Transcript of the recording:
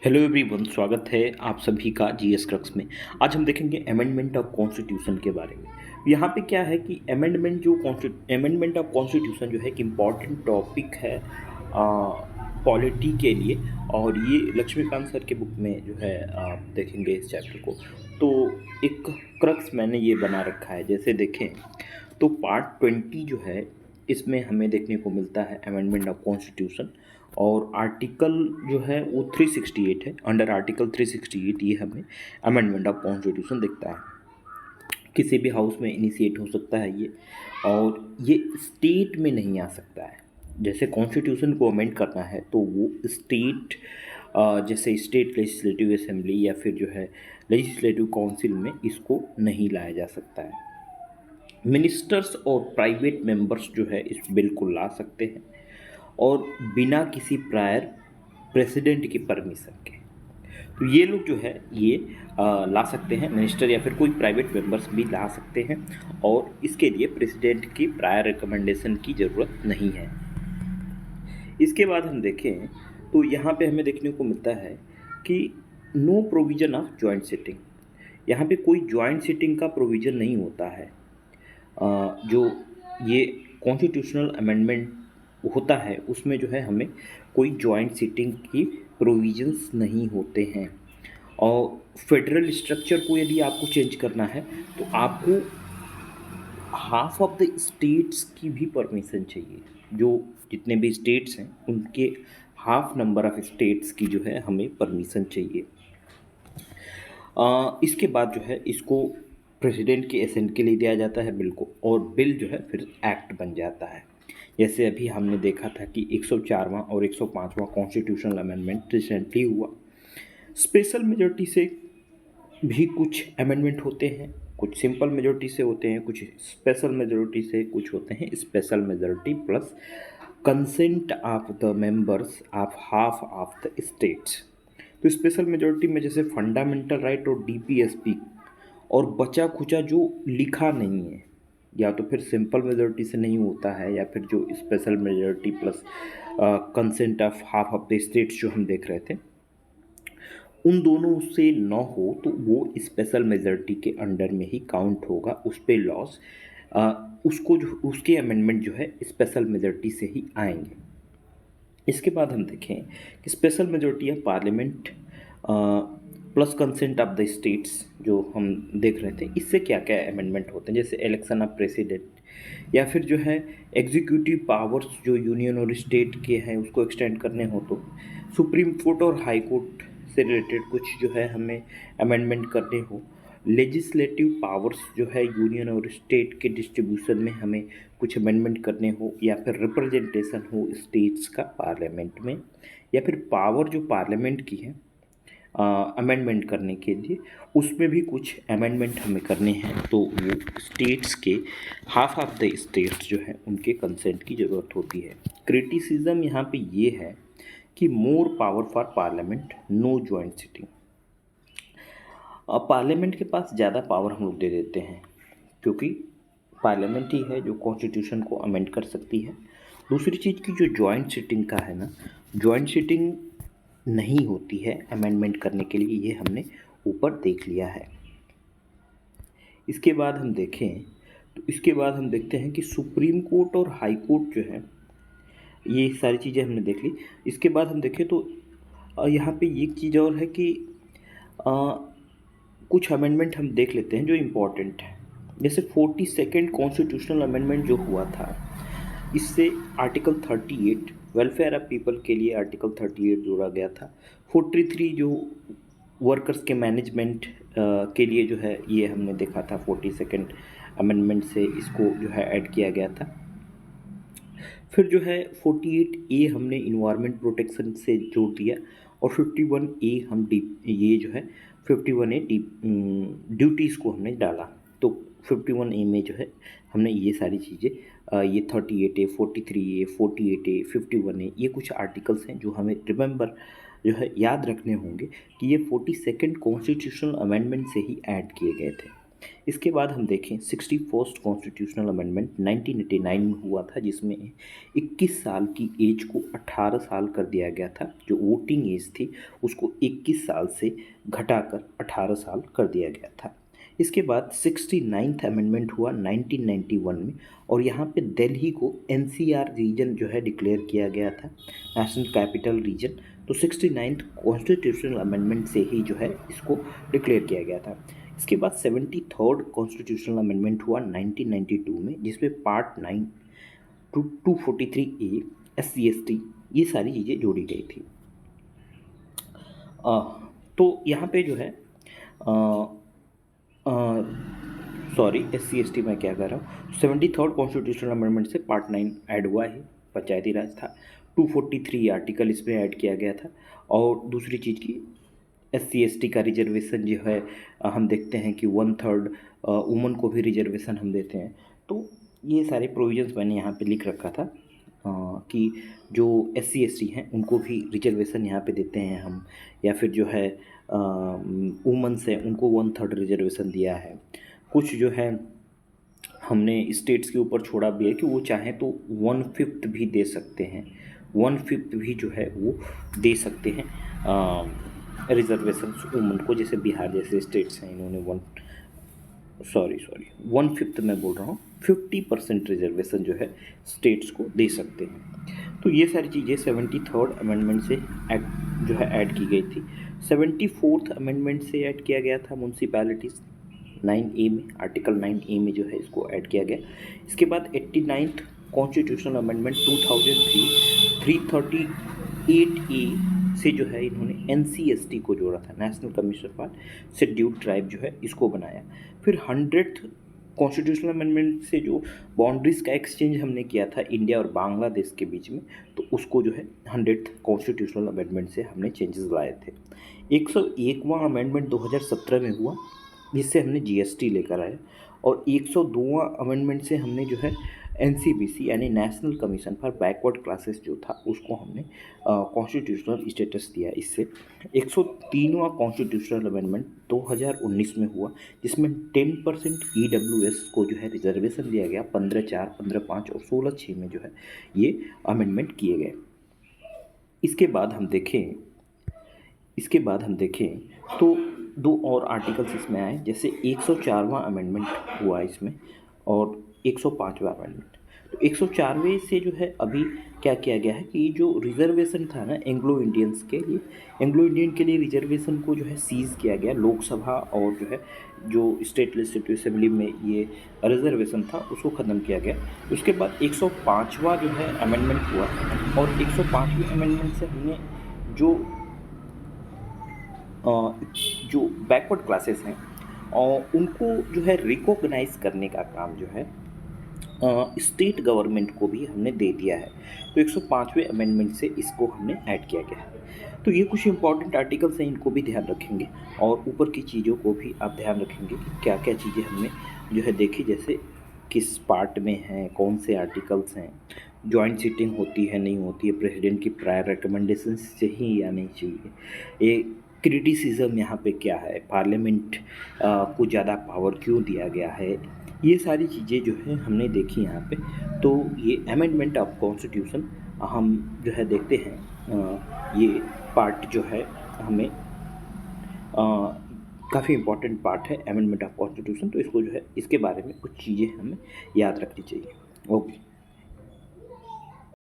Hello everyone, स्वागत है आप सभी का जीएस क्रक्स में। आज हम देखेंगे अमेंडमेंट ऑफ कॉन्स्टिट्यूशन के बारे में। यहाँ पे क्या है कि अमेंडमेंट ऑफ कॉन्स्टिट्यूशन जो है कि इम्पॉर्टेंट टॉपिक है पॉलिटी के लिए। और ये लक्ष्मीकांत सर के बुक में जो है आप देखेंगे इस चैप्टर को। तो एक क्रक्स मैंने ये बना रखा है, जैसे देखें तो पार्ट 20 जो है इसमें हमें देखने को मिलता है अमेंडमेंट ऑफ कॉन्स्टिट्यूशन। और आर्टिकल जो है वो 368 है। अंडर आर्टिकल 368 ये हमें अमेंडमेंट ऑफ कॉन्स्टिट्यूशन दिखता है। किसी भी हाउस में इनिशिएट हो सकता है ये, और ये स्टेट में नहीं आ सकता है। जैसे कॉन्स्टिट्यूशन को अमेंड करना है तो वो स्टेट, जैसे स्टेट लेजिस्लेटिव असेंबली या फिर जो है लेजिस्लेटिव काउंसिल में इसको नहीं लाया जा सकता है। मिनिस्टर्स और प्राइवेट मेंबर्स जो है इस बिल को ला सकते हैं, और बिना किसी प्रायर प्रेसिडेंट की परमिशन के। तो ये लोग जो है ये ला सकते हैं, मिनिस्टर या फिर कोई प्राइवेट मेंबर्स भी ला सकते हैं, और इसके लिए प्रेसिडेंट की प्रायर रिकमेंडेशन की ज़रूरत नहीं है। इसके बाद हम देखें तो यहाँ पे हमें देखने को मिलता है कि no provision of joint sitting. यहाँ पे कोई जॉइंट सिटिंग का प्रोविज़न नहीं होता है। जो ये कॉन्स्टिट्यूशनल अमेंडमेंट होता है उसमें जो है हमें कोई जॉइंट सिटिंग की प्रोविजंस नहीं होते हैं। और फेडरल स्ट्रक्चर को यदि आपको चेंज करना है तो आपको हाफ ऑफ द स्टेट्स की भी परमिशन चाहिए। जो जितने भी स्टेट्स हैं उनके हाफ नंबर ऑफ स्टेट्स की जो है हमें परमिशन चाहिए। इसके बाद जो है इसको प्रेसिडेंट के असेंट के लिए दिया जाता है बिल को, और बिल जो है फिर एक्ट बन जाता है। जैसे अभी हमने देखा था कि 104वां और 105वां कॉन्स्टिट्यूशनल अमेंडमेंट रिसेंटली हुआ। स्पेशल मेजॉरिटी से भी कुछ अमेंडमेंट होते हैं, कुछ सिंपल मेजॉरिटी से होते हैं, कुछ स्पेशल मेजॉरिटी से, कुछ होते हैं special majority plus consent of the members of half of the states. तो स्पेशल मेजॉरिटी में जैसे फंडामेंटल राइट और डीपीएसपी, और बचा खुचा जो लिखा नहीं है, या तो फिर सिंपल मेजॉरिटी से नहीं होता है, या फिर जो special majority plus consent of half of the states जो हम देख रहे थे, उन दोनों से न हो तो वो स्पेशल मेजॉरिटी के अंडर में ही काउंट होगा, उस पे लॉस उसको जो उसके अमेंडमेंट जो है स्पेशल मेजॉरिटी से ही आएंगे। इसके बाद हम देखें कि special majority of parliament plus consent of the states जो हम देख रहे थे, इससे क्या क्या अमेंडमेंट होते हैं। जैसे इलेक्शन ऑफ प्रेसिडेंट, या फिर जो है एग्जीक्यूटिव पावर्स जो यूनियन और स्टेट के हैं उसको एक्सटेंड करने हो, तो सुप्रीम कोर्ट और हाई कोर्ट से रिलेटेड कुछ जो है हमें अमेंडमेंट करने हो, लेजिस्लेटिव पावर्स जो है यूनियन और स्टेट के डिस्ट्रीब्यूशन में हमें कुछ अमेंडमेंट करने हो, या फिर रिप्रेजेंटेशन हो स्टेट्स का पार्लियामेंट में, या फिर पावर जो पार्लियामेंट की है अमेंडमेंट करने के लिए, उसमें भी कुछ अमेंडमेंट हमें करने हैं, तो वो स्टेट्स के हाफ ऑफ द स्टेट्स जो है उनके कंसेंट की ज़रूरत होती है। क्रिटिसिज्म यहाँ पे ये है कि more power for parliament, no joint sitting. अब पार्लियामेंट के पास ज़्यादा पावर हम लोग दे देते हैं, क्योंकि पार्लियामेंट ही है जो कॉन्स्टिट्यूशन को अमेंड कर सकती है। दूसरी चीज़ की जो जॉइंट सिटिंग का है ना, जॉइंट सिटिंग नहीं होती है अमेंडमेंट करने के लिए, ये हमने ऊपर देख लिया है। इसके बाद हम देखें तो इसके बाद हम देखते हैं कि सुप्रीम कोर्ट और हाई कोर्ट जो है, ये सारी चीज़ें हमने देख ली। इसके बाद हम देखें तो यहाँ पे एक चीज़ और है कि अ, कुछ अमेंडमेंट हम देख लेते हैं जो इम्पोर्टेंट है। जैसे 42nd कॉन्स्टिट्यूशनल अमेंडमेंट जो हुआ था, इससे आर्टिकल 38 वेलफेयर ऑफ पीपल के लिए आर्टिकल 38 जोड़ा गया था। 43 जो वर्कर्स के मैनेजमेंट के लिए जो है ये हमने देखा था, 42nd अमेंडमेंट से इसको जो है ऐड किया गया था। फिर जो है 48A हमने इन्वायरमेंट प्रोटेक्शन से जोड़ दिया, और 51A हम डी ये जो है 51A ड्यूटीज़ को हमने डाला। तो 51A में जो है हमने ये सारी चीज़ें, ये 38A, 43A, 48A, 51A, ये कुछ आर्टिकल्स हैं जो हमें रिमेंबर जो है याद रखने होंगे कि ये 42nd कॉन्स्टिट्यूशनल अमेंडमेंट से ही ऐड किए गए थे। इसके बाद हम देखें 61st कॉन्स्टिट्यूशनल अमेंडमेंट 1989 में हुआ था, जिसमें 21 साल की एज को 18 साल कर दिया गया था। जो वोटिंग एज थी उसको 21 साल से घटाकर 18 साल कर दिया गया था। इसके बाद 69th अमेंडमेंट हुआ 1991 में, और यहाँ पे दिल्ली को एनसीआर रीजन जो है डिक्लेयर किया गया था, नेशनल कैपिटल रीजन। तो 69th कॉन्स्टिट्यूशनल अमेंडमेंट से ही जो है इसको डिक्लेयर किया गया था। इसके बाद 73rd कॉन्स्टिट्यूशनल अमेंडमेंट हुआ 1992 में, जिसमें पार्ट 9 टू 243A SC/ST ये सारी चीज़ें जोड़ी गई थी। तो यहाँ पे जो है सॉरी SC/ST मैं क्या कर रहा हूँ, 73rd कॉन्स्टिट्यूशनल अमेंडमेंट से पार्ट 9 ऐड हुआ है, पंचायती राज था। 243 आर्टिकल इसमें ऐड किया गया था। और दूसरी चीज़ की SC/ST का रिजर्वेशन जो है हम देखते हैं कि 1/3 वुमन को भी रिजर्वेशन हम देते हैं। तो ये सारे प्रोविजंस मैंने यहाँ पे लिख रखा था कि जो SC/ST हैं उनको भी रिजर्वेशन यहाँ पे देते हैं हम, या फिर जो है वुमन्स हैं उनको 1/3 रिजर्वेशन दिया है। कुछ जो है हमने स्टेट्स के ऊपर छोड़ा भी है कि वो चाहें तो 1/5 भी दे सकते हैं, 1/5 भी जो है वो दे सकते हैं रिजर्वेशन वुमन को। जैसे बिहार जैसे स्टेट्स हैं, इन्होंने 1/5 मैं बोल रहा हूँ, 50% रिजर्वेशन जो है स्टेट्स को दे सकते हैं। तो ये सारी चीज़ें 73rd अमेंडमेंट से जो है ऐड की गई थी। 74th अमेंडमेंट से ऐड किया गया था म्यूनसिपैलिटीज़ 9A में, आर्टिकल 9A में जो है इसको ऐड किया गया। इसके बाद 89th कॉन्स्टिट्यूशनल अमेंडमेंट 2003 338A से जो है इन्होंने NCST को जोड़ा था, national commission for scheduled tribe जो है इसको बनाया। फिर 100th कॉन्स्टिट्यूशनल अमेंडमेंट से जो बाउंड्रीज़ का एक्सचेंज हमने किया था इंडिया और बांग्लादेश के बीच में, तो उसको जो है 100th कॉन्स्टिट्यूशनल अमेंडमेंट से हमने चेंजेस लाए थे। 101वां अमेंडमेंट 2017 में हुआ, जिससे हमने GST लेकर आए। और 102वां अमेंडमेंट से हमने जो है NCBC यानी national commission for backward classes जो था उसको हमने कॉन्स्टिट्यूशनल स्टेटस दिया इससे। 103वां कॉन्स्टिट्यूशनल अमेंडमेंट 2019 में हुआ, जिसमें 10% EWS को जो है रिजर्वेशन दिया गया। 15/4, 15/5 और 16/6 में जो है ये अमेंडमेंट किए गए। इसके बाद हम देखें तो दो और आर्टिकल्स इसमें आए, जैसे 104वां अमेंडमेंट हुआ इसमें और 105वां अमेंडमेंट। तो 104वें से जो है अभी क्या किया गया है कि जो रिजर्वेशन था ना एंग्लो इंडियन के लिए रिजर्वेशन को जो है सीज़ किया गया। लोकसभा और जो है जो स्टेट लेजिस्लेटिव असेंबली में ये रिजर्वेशन था उसको ख़त्म किया गया। उसके बाद 105वां जो है अमेंडमेंट हुआ, और 105वें अमेंडमेंट से हमने जो बैकवर्ड क्लासेस हैं और उनको जो है रिकॉग्नाइज करने का काम जो है स्टेट गवर्नमेंट को भी हमने दे दिया है। तो 105वें अमेंडमेंट से इसको हमने ऐड किया गया है। तो ये कुछ इंपॉर्टेंट आर्टिकल्स हैं, इनको भी ध्यान रखेंगे और ऊपर की चीज़ों को भी आप ध्यान रखेंगे कि क्या क्या चीज़ें हमने जो है देखी, जैसे किस पार्ट में हैं, कौन से आर्टिकल्स हैं, जॉइंट सीटिंग होती है नहीं होती है, प्रेसिडेंट की प्रायर रिकमेंडेशन चाहिए या नहीं चाहिए, ये क्रिटिसिज्म यहाँ पे क्या है, पार्लियामेंट को ज़्यादा पावर क्यों दिया गया है, ये सारी चीज़ें जो है हमने देखी यहाँ पे। तो ये अमेंडमेंट ऑफ कॉन्स्टिट्यूशन हम जो है देखते हैं, ये पार्ट जो है हमें काफ़ी इम्पोर्टेंट पार्ट है अमेंडमेंट ऑफ कॉन्स्टिट्यूशन। तो इसको जो है इसके बारे में कुछ चीज़ें हमें याद रखनी चाहिए। ओके।